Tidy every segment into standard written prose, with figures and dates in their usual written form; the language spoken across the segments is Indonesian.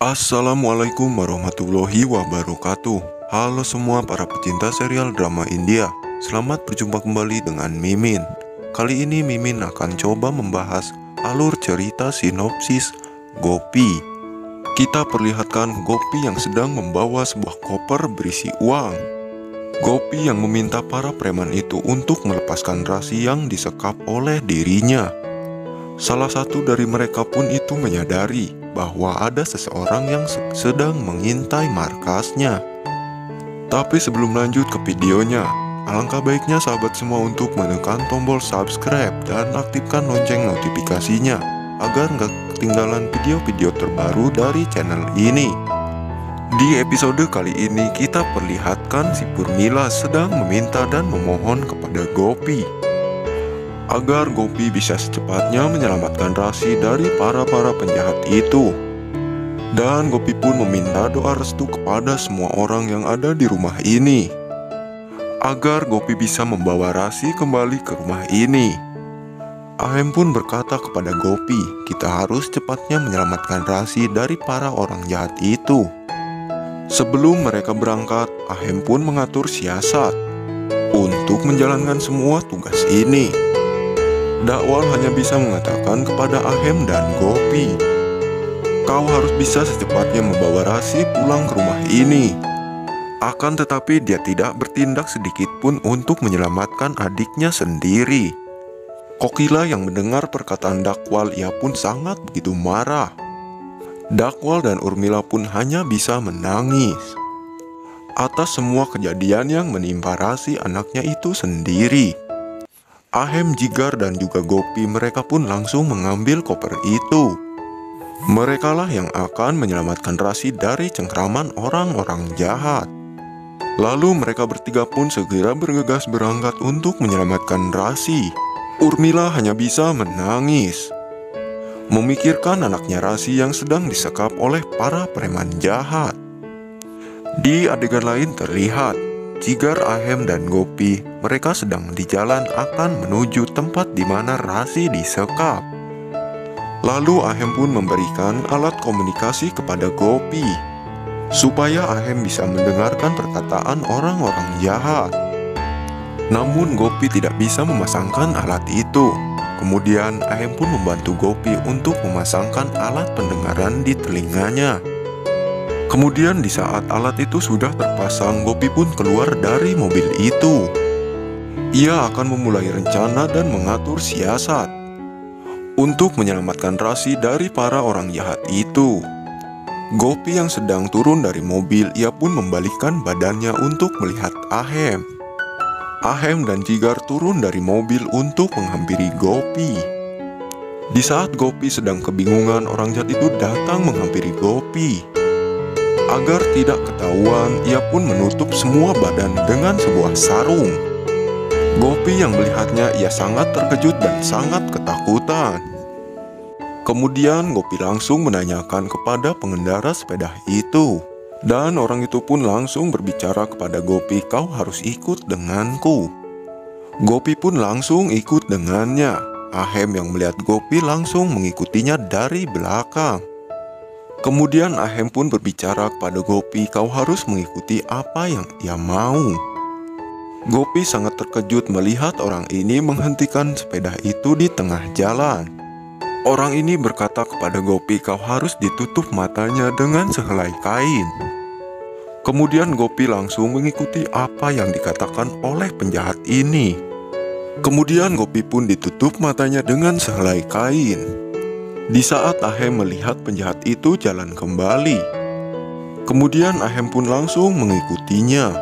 Assalamualaikum warahmatullahi wabarakatuh. Halo semua para pecinta serial drama India. Selamat berjumpa kembali dengan Mimin. Kali ini Mimin akan coba membahas alur cerita sinopsis Gopi. Kita perlihatkan Gopi yang sedang membawa sebuah koper berisi uang. Gopi yang meminta para preman itu untuk melepaskan rasi yang disekap oleh dirinya. Salah satu dari mereka pun itu menyadari bahwa ada seseorang yang sedang mengintai markasnya. Tapi sebelum lanjut ke videonya, alangkah baiknya sahabat semua untuk menekan tombol subscribe dan aktifkan lonceng notifikasinya agar nggak ketinggalan video-video terbaru dari channel ini. Di episode kali ini kita perlihatkan si Purnila sedang meminta dan memohon kepada Gopi agar Gopi bisa secepatnya menyelamatkan Rasi dari para penjahat itu. Dan Gopi pun meminta doa restu kepada semua orang yang ada di rumah ini agar Gopi bisa membawa Rasi kembali ke rumah ini. Ahem pun berkata kepada Gopi, kita harus cepatnya menyelamatkan Rasi dari para orang jahat itu. Sebelum mereka berangkat, Ahem pun mengatur siasat untuk menjalankan semua tugas ini. Dakwal hanya bisa mengatakan kepada Ahem dan Gopi, kau harus bisa secepatnya membawa Rasi pulang ke rumah ini. Akan tetapi dia tidak bertindak sedikit pun untuk menyelamatkan adiknya sendiri. Kokila yang mendengar perkataan Dakwal, ia pun sangat begitu marah. Dakwal dan Urmila pun hanya bisa menangis atas semua kejadian yang menimpa Rasi anaknya itu sendiri. Ahem, Jigar, dan juga Gopi mereka pun langsung mengambil koper itu. Merekalah yang akan menyelamatkan Rasi dari cengkraman orang-orang jahat. Lalu mereka bertiga pun segera bergegas berangkat untuk menyelamatkan Rasi. Urmila hanya bisa menangis, memikirkan anaknya Rasi yang sedang disekap oleh para preman jahat. Di adegan lain terlihat Jigar, Ahem, dan Gopi mereka sedang di jalan akan menuju tempat di mana Rasi disekap. Lalu Ahem pun memberikan alat komunikasi kepada Gopi supaya Ahem bisa mendengarkan perkataan orang-orang jahat. Namun Gopi tidak bisa memasangkan alat itu. Kemudian Ahem pun membantu Gopi untuk memasangkan alat pendengaran di telinganya. Kemudian di saat alat itu sudah terpasang, Gopi pun keluar dari mobil itu. Ia akan memulai rencana dan mengatur siasat untuk menyelamatkan Rasi dari para orang jahat itu. Gopi yang sedang turun dari mobil, ia pun membalikkan badannya untuk melihat Ahem. Ahem dan Jigar turun dari mobil untuk menghampiri Gopi. Di saat Gopi sedang kebingungan, orang jahat itu datang menghampiri Gopi. Agar tidak ketahuan, ia pun menutup semua badan dengan sebuah sarung. Gopi yang melihatnya, ia sangat terkejut dan sangat ketakutan. Kemudian Gopi langsung menanyakan kepada pengendara sepeda itu. Dan orang itu pun langsung berbicara kepada Gopi, kau harus ikut denganku. Gopi pun langsung ikut dengannya. Ahem yang melihat Gopi langsung mengikutinya dari belakang. Kemudian Ahem pun berbicara kepada Gopi, kau harus mengikuti apa yang ia mau. Gopi sangat terkejut melihat orang ini menghentikan sepeda itu di tengah jalan. Orang ini berkata kepada Gopi, kau harus ditutup matanya dengan sehelai kain. Kemudian Gopi langsung mengikuti apa yang dikatakan oleh penjahat ini. Kemudian Gopi pun ditutup matanya dengan sehelai kain. Di saat Ahem melihat penjahat itu jalan kembali, kemudian Ahem pun langsung mengikutinya.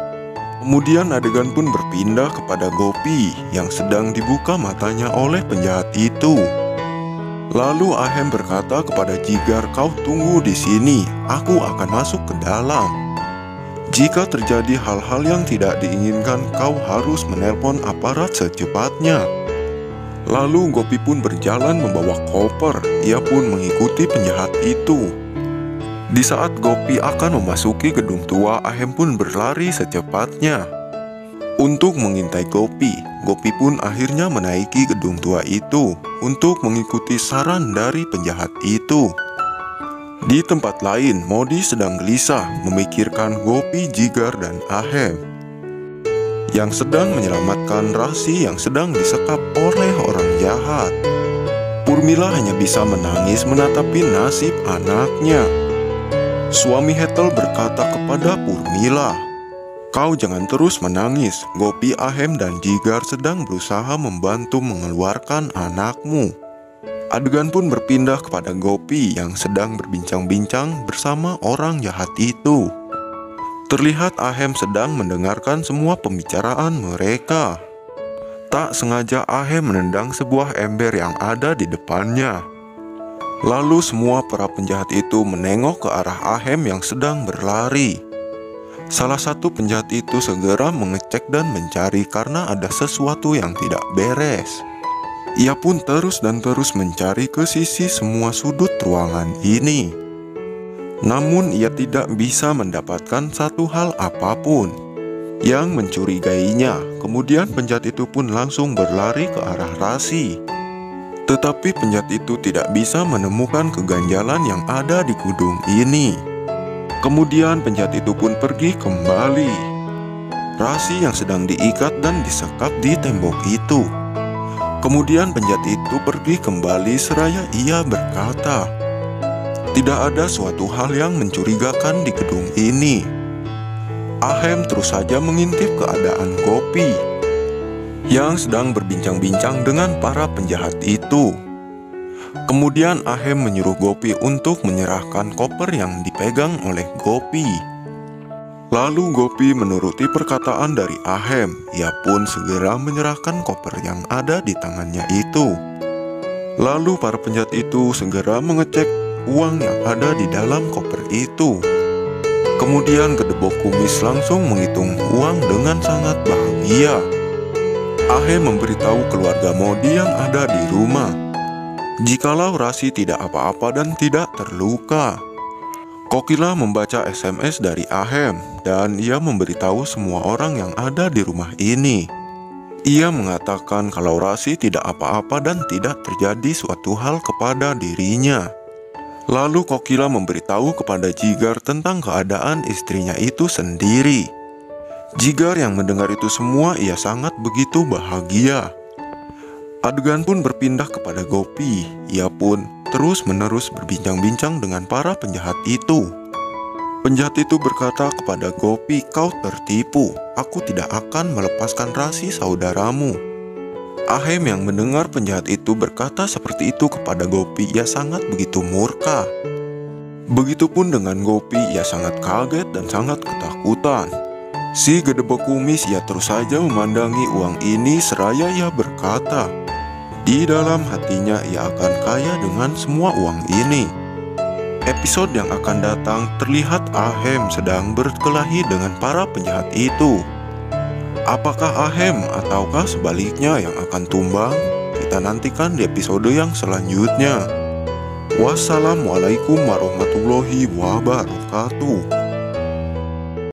Kemudian adegan pun berpindah kepada Gopi yang sedang dibuka matanya oleh penjahat itu. Lalu Ahem berkata kepada Jigar, kau tunggu di sini, aku akan masuk ke dalam. Jika terjadi hal-hal yang tidak diinginkan, kau harus menelpon aparat secepatnya. Lalu Gopi pun berjalan membawa koper. Ia pun mengikuti penjahat itu. Di saat Gopi akan memasuki gedung tua, Ahem pun berlari secepatnya untuk mengintai Gopi. Gopi pun akhirnya menaiki gedung tua itu untuk mengikuti saran dari penjahat itu. Di tempat lain, Modi sedang gelisah memikirkan Gopi, Jigar, dan Ahem yang sedang menyelamatkan Rasi yang sedang disekap oleh orang jahat. Urmila hanya bisa menangis menatapi nasib anaknya. Suami Hetal berkata kepada Urmila, "Kau jangan terus menangis. Gopi, Ahem, dan Jigar sedang berusaha membantu mengeluarkan anakmu." Adegan pun berpindah kepada Gopi yang sedang berbincang-bincang bersama orang jahat itu. Terlihat Ahem sedang mendengarkan semua pembicaraan mereka. Tak sengaja Ahem menendang sebuah ember yang ada di depannya. Lalu semua para penjahat itu menengok ke arah Ahem yang sedang berlari. Salah satu penjahat itu segera mengecek dan mencari karena ada sesuatu yang tidak beres. Ia pun terus dan terus mencari ke sisi semua sudut ruangan ini. Namun ia tidak bisa mendapatkan satu hal apapun yang mencurigainya. Kemudian penjahat itu pun langsung berlari ke arah Rasi. Tetapi penjahat itu tidak bisa menemukan keganjalan yang ada di gedung ini. Kemudian penjahat itu pun pergi kembali. Rasi yang sedang diikat dan disekap di tembok itu. Kemudian penjahat itu pergi kembali seraya ia berkata, "Tidak ada suatu hal yang mencurigakan di gedung ini." Ahem terus saja mengintip keadaan Gopi yang sedang berbincang-bincang dengan para penjahat itu. Kemudian Ahem menyuruh Gopi untuk menyerahkan koper yang dipegang oleh Gopi. Lalu Gopi menuruti perkataan dari Ahem. Ia pun segera menyerahkan koper yang ada di tangannya itu. Lalu para penjahat itu segera mengecek uang yang ada di dalam koper itu. Kemudian Gedebok Kumis langsung menghitung uang dengan sangat bahagia. Ahem memberitahu keluarga Modi yang ada di rumah jikalau Rasi tidak apa-apa dan tidak terluka. Kokila membaca SMS dari Ahem dan ia memberitahu semua orang yang ada di rumah ini. Ia mengatakan kalau Rasi tidak apa-apa dan tidak terjadi suatu hal kepada dirinya. Lalu Kokila memberitahu kepada Jigar tentang keadaan istrinya itu sendiri. Jigar yang mendengar itu semua ia sangat begitu bahagia. Adegan pun berpindah kepada Gopi. Ia pun terus-menerus berbincang-bincang dengan para penjahat itu. Penjahat itu berkata kepada Gopi, "Kau tertipu. Aku tidak akan melepaskan Rasi saudaramu." Ahem yang mendengar penjahat itu berkata seperti itu kepada Gopi, ia sangat begitu murka. Begitupun dengan Gopi, ia sangat kaget dan sangat ketakutan. Si Gedebok Kumis ia terus saja memandangi uang ini seraya ia berkata, di dalam hatinya ia akan kaya dengan semua uang ini. Episode yang akan datang terlihat Ahem sedang berkelahi dengan para penjahat itu. Apakah Ahem ataukah sebaliknya yang akan tumbang? Kita nantikan di episode yang selanjutnya. Wassalamualaikum warahmatullahi wabarakatuh.